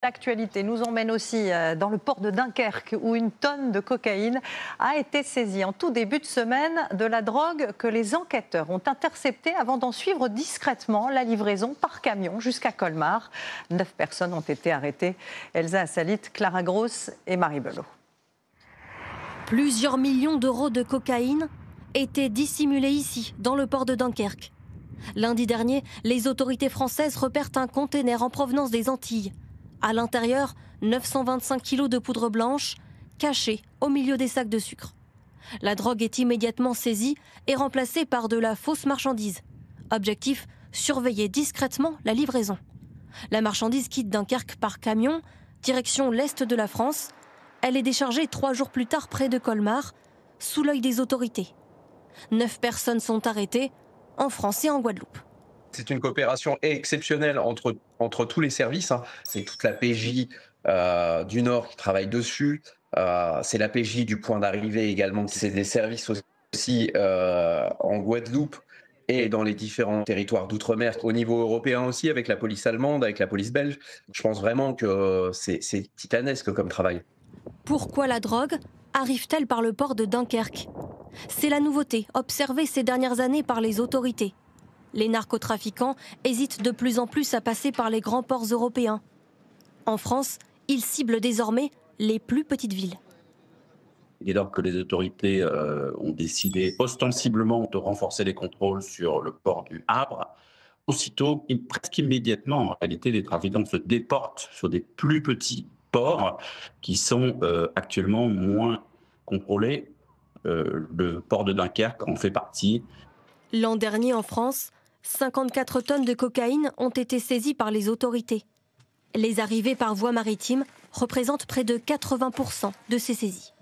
L'actualité nous emmène aussi dans le port de Dunkerque où une tonne de cocaïne a été saisie en tout début de semaine, de la drogue que les enquêteurs ont interceptée avant d'en suivre discrètement la livraison par camion jusqu'à Colmar. 9 personnes ont été arrêtées. Elsa Assalit, Clara Gross et Marie Belot. Plusieurs millions d'euros de cocaïne étaient dissimulés ici, dans le port de Dunkerque. Lundi dernier, les autorités françaises repèrent un container en provenance des Antilles. À l'intérieur, 925 kilos de poudre blanche, cachée au milieu des sacs de sucre. La drogue est immédiatement saisie et remplacée par de la fausse marchandise. Objectif, surveiller discrètement la livraison. La marchandise quitte Dunkerque par camion, direction l'est de la France. Elle est déchargée 3 jours plus tard près de Colmar, sous l'œil des autorités. 9 personnes sont arrêtées, en France et en Guadeloupe. C'est une coopération exceptionnelle entre tous les services. C'est toute la PJ du Nord qui travaille dessus. C'est la PJ du point d'arrivée également. C'est des services aussi en Guadeloupe et dans les différents territoires d'outre-mer. Au niveau européen aussi, avec la police allemande, avec la police belge. Je pense vraiment que c'est titanesque comme travail. Pourquoi la drogue arrive-t-elle par le port de Dunkerque? C'est la nouveauté observée ces dernières années par les autorités. Les narcotrafiquants hésitent de plus en plus à passer par les grands ports européens. En France, ils ciblent désormais les plus petites villes. Dès lors que les autorités ont décidé ostensiblement de renforcer les contrôles sur le port du Havre, aussitôt, presque immédiatement, en réalité, les trafiquants se déportent sur des plus petits ports qui sont actuellement moins contrôlés. Le port de Dunkerque en fait partie. L'an dernier, en France, 54 tonnes de cocaïne ont été saisies par les autorités. Les arrivées par voie maritime représentent près de 80% de ces saisies.